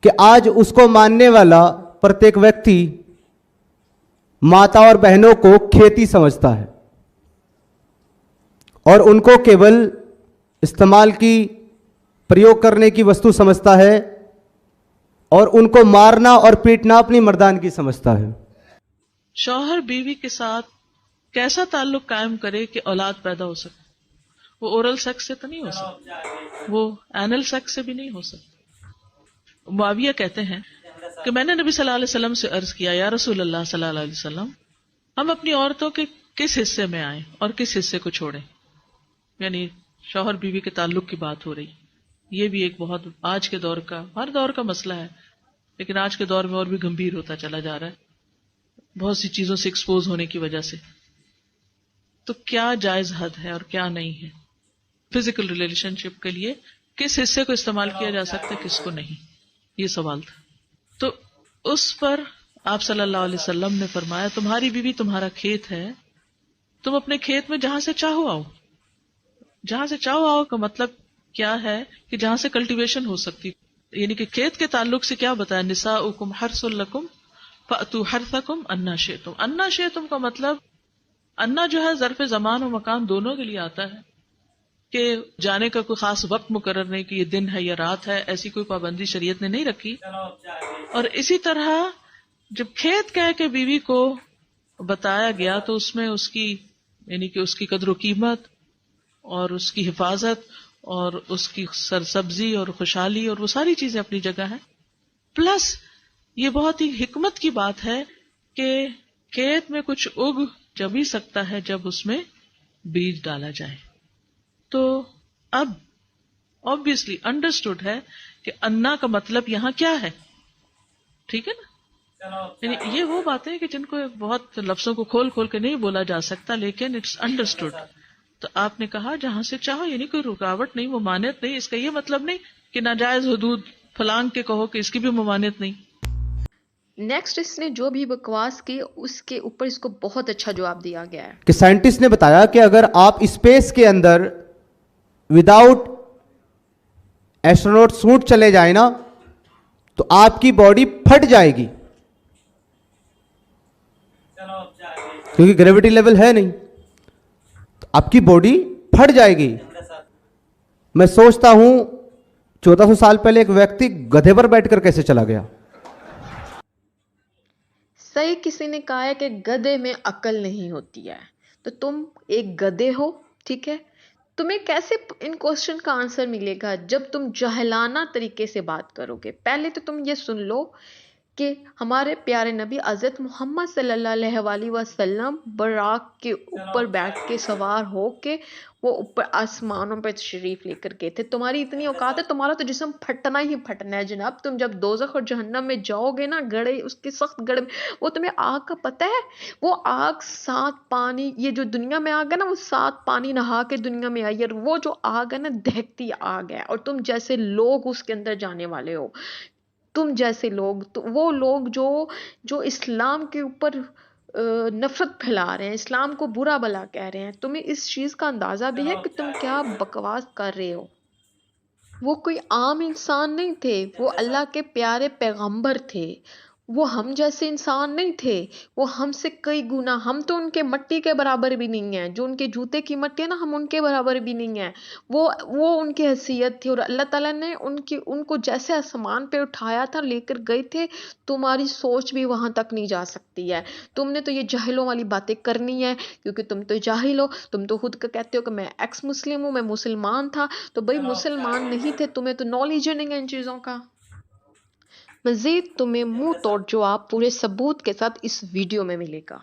کہ آج اس کو ماننے والا प्रत्येक व्यक्ति माता और बहनों को खेती समझता है और उनको केवल इस्तेमाल की प्रयोग करने की वस्तु समझता है और उनको मारना और पीटना अपनी मर्दानगी समझता है। शौहर बीवी के साथ कैसा ताल्लुक कायम करे कि औलाद पैदा हो सके? वो ओरल सेक्स से तो नहीं हो सकता, वो एनल सेक्स से भी नहीं हो सकता। मुआविया कहते हैं कि मैंने नबी सल्लल्लाहु अलैहि वसल्लम से अर्ज किया, या रसूल अल्लाह सल्लल्लाहु अलैहि वसल्लम, हम अपनी औरतों के किस हिस्से में आए और किस हिस्से को छोड़ें? यानी शौहर बीवी के ताल्लुक की बात हो रही। ये भी एक बहुत आज के दौर का, हर दौर का मसला है, लेकिन आज के दौर में और भी गंभीर होता चला जा रहा है बहुत सी चीजों से एक्सपोज होने की वजह से। तो क्या जायज हद है और क्या नहीं है? फिजिकल रिलेशनशिप के लिए किस हिस्से को इस्तेमाल किया जा सकता है, किसको नहीं, ये सवाल था। तो उस पर आप सल्लल्लाहु अलैहि वसल्लम ने फरमाया, तुम्हारी बीवी तुम्हारा खेत है, तुम अपने खेत में जहां से चाहो आओ। जहां से चाहो आओ का मतलब क्या है कि जहां से कल्टीवेशन हो सकती, यानी कि खेत के ताल्लुक से क्या बताया, निसाउकुम हर्सुल लकुम फअतू हर्सकुम अन्ना शिअतुम। अन्ना शिअतुम का मतलब, अन्ना जो है ज़र्फ़ ज़मान और मकान दोनों के लिए आता है कि जाने का कोई खास वक्त मुकर्रर नहीं कि ये दिन है या रात है, ऐसी कोई पाबंदी शरीयत ने नहीं रखी। और इसी तरह जब खेत कह के बीवी को बताया गया तो उसमें उसकी, यानी कि उसकी कद्र कीमत और उसकी हिफाजत और उसकी सरसब्जी और खुशहाली और वो सारी चीजें अपनी जगह है। प्लस ये बहुत ही हिकमत की बात है कि खेत में कुछ उग जब ही सकता है जब उसमें बीज डाला जाए। तो अब ऑब्वियसली अंडरस्टूड है कि अन्ना का मतलब यहाँ क्या है, ठीक है ना? यानी ये वो बातें हैं कि जिनको बहुत लफ्जों को खोल खोल के नहीं बोला जा सकता, लेकिन इट्स अंडरस्टूड। तो आपने कहा जहां से चाहो, यानी कोई रुकावट नहीं, ममानियत नहीं। इसका ये मतलब नहीं कि नाजायज हुदूद फलांग के कहो कि इसकी भी ममानियत नहीं। नेक्स्ट इसने जो भी बकवास की उसके ऊपर इसको बहुत अच्छा जवाब दिया गया है कि साइंटिस्ट ने बताया कि अगर आप स्पेस के अंदर विदाउट एस्ट्रोनॉट सूट चले जाए ना तो आपकी बॉडी फट जाएगी, क्योंकि ग्रेविटी लेवल है नहीं, तो आपकी बॉडी फट जाएगी। मैं सोचता हूं 1400 साल पहले एक व्यक्ति गधे पर बैठकर कैसे चला गया। सही किसी ने कहा है कि गधे में अकल नहीं होती है, तो तुम एक गधे हो, ठीक है? तुम्हें कैसे इन क्वेश्चन का आंसर मिलेगा जब तुम जहलाना तरीके से बात करोगे। पहले तो तुम ये सुन लो कि हमारे प्यारे नबी हज़रत मोहम्मद सल्लल्लाहु अलैहि वसल्लम बराक के ऊपर बैठ के सवार हो के वो ऊपर आसमानों पर तशरीफ लेकर गए थे। तुम्हारी इतनी औकात है, तुम्हारा तो जिस्म फटना ही फटना है जनाब। तुम जब दोज़ख और जहन्नम में जाओगे ना, गड़े उसके सख्त गड़े में, वो तुम्हें आग का पता है, वो आग 7 पानी, ये जो दुनिया में आग है ना, वो 7 पानी नहा के दुनिया में आई है। और वो जो आग है ना, दहकती आग है, और तुम जैसे लोग उसके अंदर जाने वाले हो। तुम जैसे लोग, तो वो लोग जो इस्लाम के ऊपर नफरत फैला रहे हैं, इस्लाम को बुरा भला कह रहे हैं, तुम्हें इस चीज का अंदाजा भी है कि तुम क्या बकवास कर रहे हो। वो कोई आम इंसान नहीं थे, वो अल्लाह के प्यारे पैगंबर थे। वो हम जैसे इंसान नहीं थे, वो हमसे कई गुना, हम तो उनके मट्टी के बराबर भी नहीं है। जो उनके जूते की मट्टी है ना, हम उनके बराबर भी नहीं है। वो उनकी हैसियत थी, और अल्लाह ताला ने उनको जैसे आसमान पे उठाया था, लेकर गए थे। तुम्हारी सोच भी वहां तक नहीं जा सकती है। तुमने तो ये जाहिलों वाली बातें करनी है, क्योंकि तुम तो जाहिल हो। तुम तो खुद का कहते हो कि मैं एक्स मुस्लिम हूँ, मैं मुसलमान था। तो भाई मुसलमान नहीं थे, तुम्हें तो नॉलेज नहीं है इन चीजों का। मजीद तुम्हें मुंह तोड़ जवाब पूरे सबूत के साथ इस वीडियो में मिलेगा।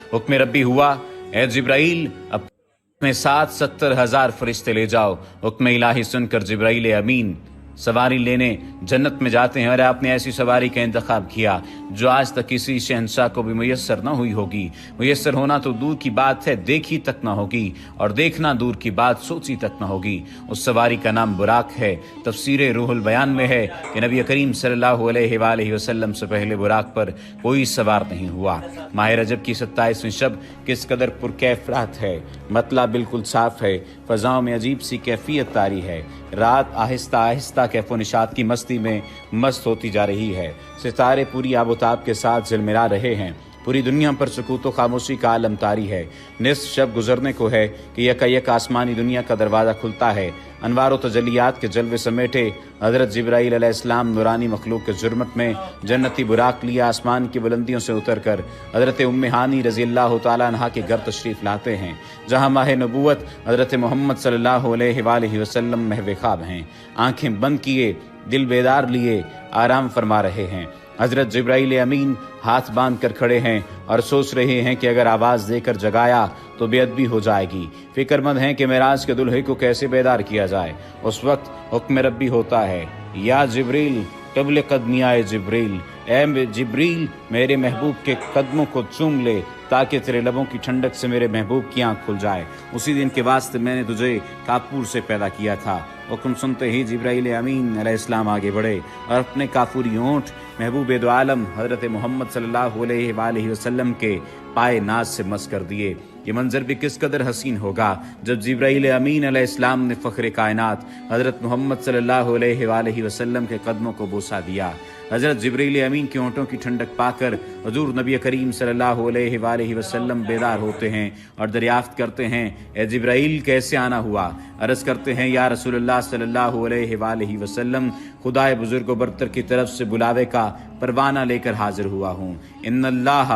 हुक्म रब्बी हुआ, ए जिब्राइल अपने साथ 70,000 फरिश्ते ले जाओ। हुक्म इलाही सुनकर जिब्राइल अमीन सवारी लेने जन्नत में जाते हैं। और आपने ऐसी सवारी का इंतखाब किया जो आज तक किसी शहंशाह को भी मुयस्सर न हुई होगी। मुयस्सर होना तो दूर की बात है, देखी तक न होगी, और देखना दूर की बात, सोची तक न होगी। उस सवारी का नाम बुराक है। तफसीर रूहुल बयान में है कि नबी करीम सल्लल्लाहु अलैहि वसल्लम से पहले बुराक पर कोई सवार नहीं हुआ। माह रजब की 27वीं शब किस कदर पुरकैफ रात है। मतला बिल्कुल साफ है, फजाओं में अजीब सी कैफियत तारी है। रात आहिस्ता आहिस्ता कैफ व निशात की मस्ती में मस्त होती जा रही है। सितारे पूरी आबोताब के साथ झिलमिला रहे हैं। पूरी दुनिया पर सुकूत व खामोशी का आलम तारी है। निस्फ शब गुजरने को है कि यकायक आसमानी दुनिया का दरवाज़ा खुलता है। अनवार व तजलियात के जलवे समेटे हज़रत जिब्राईल अलैहिस्सलाम नूरानी मखलूक के जुर्मत में जन्नती बुराक लिए आसमान की बुलंदियों से उतर कर हज़रत उम्मे हानी रज़ियल्लाहु ताला अन्हा के घर तशरीफ़ लाते हैं, जहाँ माह नबूवत हज़रत मोहम्मद सल्लल्लाहु अलैहि वसल्लम महव ख्वाब हैं। आँखें बंद किए, दिल बेदार लिए आराम फरमा रहे हैं। हज़रत जिब्राईल अमीन हाथ बांध कर खड़े हैं और सोच रहे हैं कि अगर आवाज़ देकर जगाया तो बेअदबी हो जाएगी। फिक्रमंद हैं कि मेराज के दुल्हे को कैसे बेदार किया जाए। उस वक्त हुक्म रब्बी होता है, या जिब्रील कबल कदमियाए जिब्रील, ए जिब्रील मेरे महबूब के कदमों को चूम ले ताकि तेरे लबों की ठंडक से मेरे महबूब की आंख खुल जाए। उसी दिन के वास्ते मैंने तुझे कापूर से पैदा किया था। हुक्म सुनते ही जिब्राईल अमीन अलैहिस्सलाम आगे बढ़े और अपने काफूरी होंठ महबूब दो आलम हज़रत मोहम्मद सल्लल्लाहु अलैहि वसल्लम के पाए नाज से मस कर दिए। ये मंजर भी किस कदर हसीन होगा जब जिब्राईल अमीन अलैहिस्सलाम ने फ़ख्र कायनात हज़रत मोहम्मद सल्लल्लाहु अलैहि वसल्लम के कदमों को बोसा दिया। हज़रत जिब्रील अमीन के होंठों की ठंडक पाकर हुजूर नबी करीम सल्लल्लाहु अलैहि वसल्लम बेदार होते हैं और दरियाफ्त करते हैं, ए जिब्राईल कैसे आना हुआ? अर्ज़ करते हैं, या रसूलुल्लाह सल्लल्लाहु अलैहि वसल्लम खुदाए बुजुर्ग बरतर की तरफ से बुलावे का परवाना लेकर हाजिर हुआ हूँ। इन्नल्लाह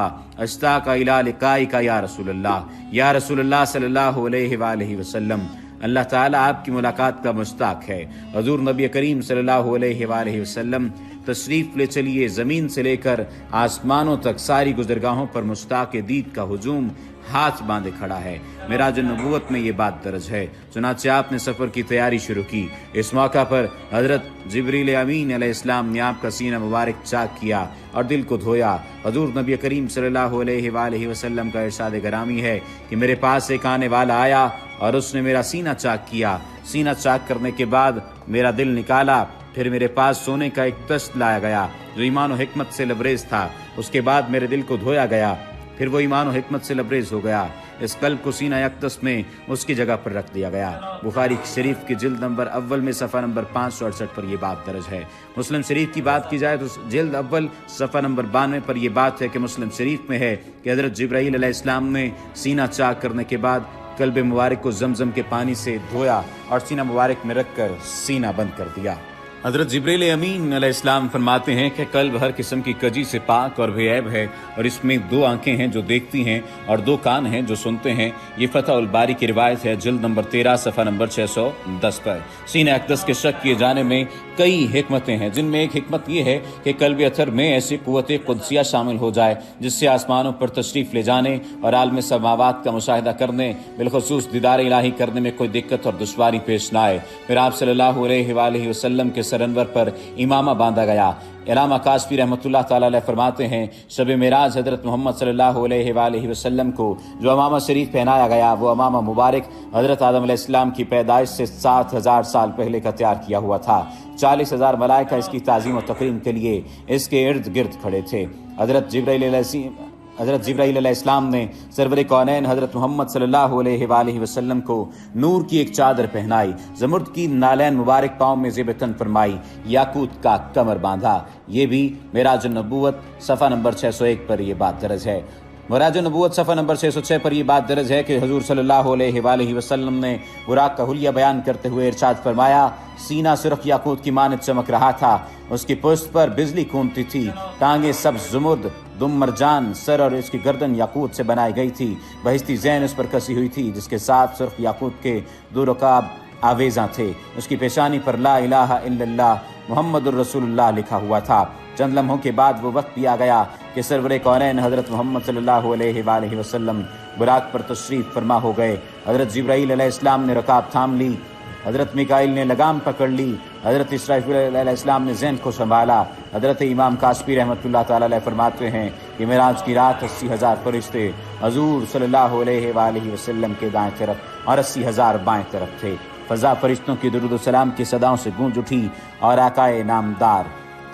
अश्ताका इला लिकाइका या रसूलुल्लाह सल्लल्लाहु अलैहि वसल्लम, अल्लाह ताला आपकी मुलाकात का मुश्ताक है। हुजूर नबी करीम सल्लल्लाहु अलैहि वसल्लम तशरीफ ले चलिए। ज़मीन से लेकर आसमानों तक सारी गुज़रगाहों पर मुश्ताक दीद का हुजूम हाथ बांधे खड़ा है। मेराज नबूवत में ये बात दर्ज है। चुनांचे आपने सफ़र की तैयारी शुरू की। इस मौका पर हज़रत जिब्रील अमीन अलैहिस्सलाम ने आपका सीना मुबारक चाक किया और दिल को धोया। हुजूर नबी करीम सल्लल्लाहु अलैहि वसल्लम का इरशाद गरामी है कि मेरे पास एक आने वाला आया और उसने मेरा सीना चाक किया। सीना चाक करने के बाद मेरा दिल निकाला। फिर मेरे पास सोने का एक तश्त लाया गया जो ईमान और हिकमत से लबरेज था। उसके बाद मेरे दिल को धोया गया, फिर वो ईमान और हिकमत से लबरेज हो गया। इस कल्ब को सीना यकतस में उसकी जगह पर रख दिया गया। बुखारी शरीफ की जिल्द नंबर अव्वल में सफ़ा नंबर 568 पर यह बात दर्ज है। मुस्लिम शरीफ की बात की जाए तो जिल्द अव्वल सफ़ा नंबर 92 पर यह बात है कि मुस्लिम शरीफ में है कि हज़रत जिब्राईल अलैहिस्सलाम ने सीना चाक करने के बाद कल्ब मुबारक को जमजम के पानी से धोया और सीना मुबारक में रखकर सीना बंद कर दिया। हज़रत जिब्रील अमीन अलैहिस्सलाम फरमाते हैं कि कल्ब हर किस्म की कजी से पाक और बेऐब है और इसमें 2 आंखें हैं जो देखती हैं और 2 कान हैं जो सुनते हैं। ये फतह उल बारी की रिवायत है, जिल्द नंबर 13 सफ़ा नंबर 610 पर। सीने अक़दस के शक किए जाने में कई हिकमतें हैं, जिनमें एक हिकमत ये है कि कल्ब अतर में ऐसी क़ुव्वत क़ुद्सिया शामिल हो जाए जिससे आसमानों पर तशरीफ़ ले जाने और आलम समावात का मुशाहिदा करने, बिलखुसूस दीदार इलाही करने में कोई दिक्कत और दुश्वारी पेश न आए। फिर आप सल्लल्लाहु अलैहि वसल्लम के सरअनवर पर इमामा बांधा गया। इलामा कासफी रहमतुल्लाह ताला अलैह फरमाते हैं, शब मेराज हज़रत मोहम्मद सल्लल्लाहु अलैहि वसल्लम को जो अमामा शरीफ पहनाया गया वो अमामा मुबारक हज़रत आदम अलैहिस्सलाम की पैदाइश से 7000 साल पहले का तैयार किया हुआ था। 40,000 मलाइका इसकी ताज़ीम और तकरीम के लिए इसके इर्द गिर्द खड़े थे। हज़रत जिब्राईल अलैहिस्सलाम ने सरवर कौनैन हज़रत मोहम्मद सल्लल्लाहु अलैहि वसल्लम को नूर की एक चादर पहनाई, ज़मुर्द की नालैन मुबारक पाँव में ज़ेब-ए-तन फरमाई, याकूत का कमर बांधा। ये भी मेराज नबूवत सफ़ा नंबर 601 पर यह बात दर्ज है। मेराज नबूवत सफ़ा नंबर 606 पर यह बात दर्ज है कि हुजूर सल्लल्लाहु अलैहि वसल्लम ने बुराक का हुलिया बयान करते हुए इरशाद फरमाया, सीना सुर्ख याकूत की मानद चमक रहा था, उसकी पुश्त पर बिजली कूदती थी, टांगे सब्ज़ ज़ुमुर्द दुम मरजान, सर और इसकी गर्दन याकूत से बनाई गई थी, बहिस्ती ज़ैन उस पर कसी हुई थी जिसके साथ सुर्ख याकूत के 2 रकाब आवेज़ा थे। उसकी पेशानी पर ला इलाहा इल्लल्लाह मुहम्मदुर रसूलुल्लाह लिखा हुआ था। चंद लम्हों के बाद वो वक्त भी आ गया कि सरवर कौनैन हज़रत मोहम्मद सल्लल्लाहु अलैहि वसल्लम बुराक पर तशरीफ़ फरमा हो गए। हज़रत जिब्राईल अलैहिस्सलाम ने रकाब थाम ली, हज़रत मिकाईल ने लगाम पकड़ ली, हज़रत इसराफील अलैहिस्सलाम ने ज़ैन को संभाला। हज़रत इमाम कासफी रहमतुल्लाह ताला अलैह फरमाते हैं कि मेराज की रात 80,000 फरिश्ते हज़ूर सल्लल्लाहु अलैहि वसल्लम के दाएं तरफ और 80,000 बाएं तरफ थे। फ़ज़ा फरिश्तों की दुरूद सलाम की सदाओं से गूंज उठी और आकाए नामदार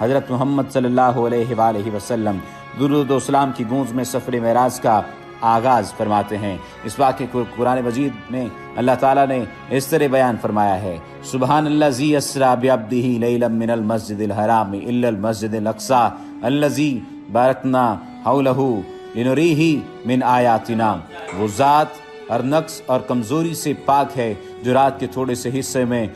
हज़रत मोहम्मद सल्लल्लाहु अलैहि वसल्लम दुरूद सलाम की गूंज में सफ़र मेराज का آغاز فرماتے ہیں۔ اس واقعے کو قرآن مجید میں اللہ تعالیٰ نے اس طرح بیان فرمایا ہے، سبحان الذی اسریٰ بعبدہ لیلا من المسجد الحرام الی المسجد الاقصی الذی بارکنا حولہ لنریہ من آیاتنا۔ وہ ذات ہر نقص اور کمزوری سے پاک ہے جو رات کے تھوڑے سے حصے میں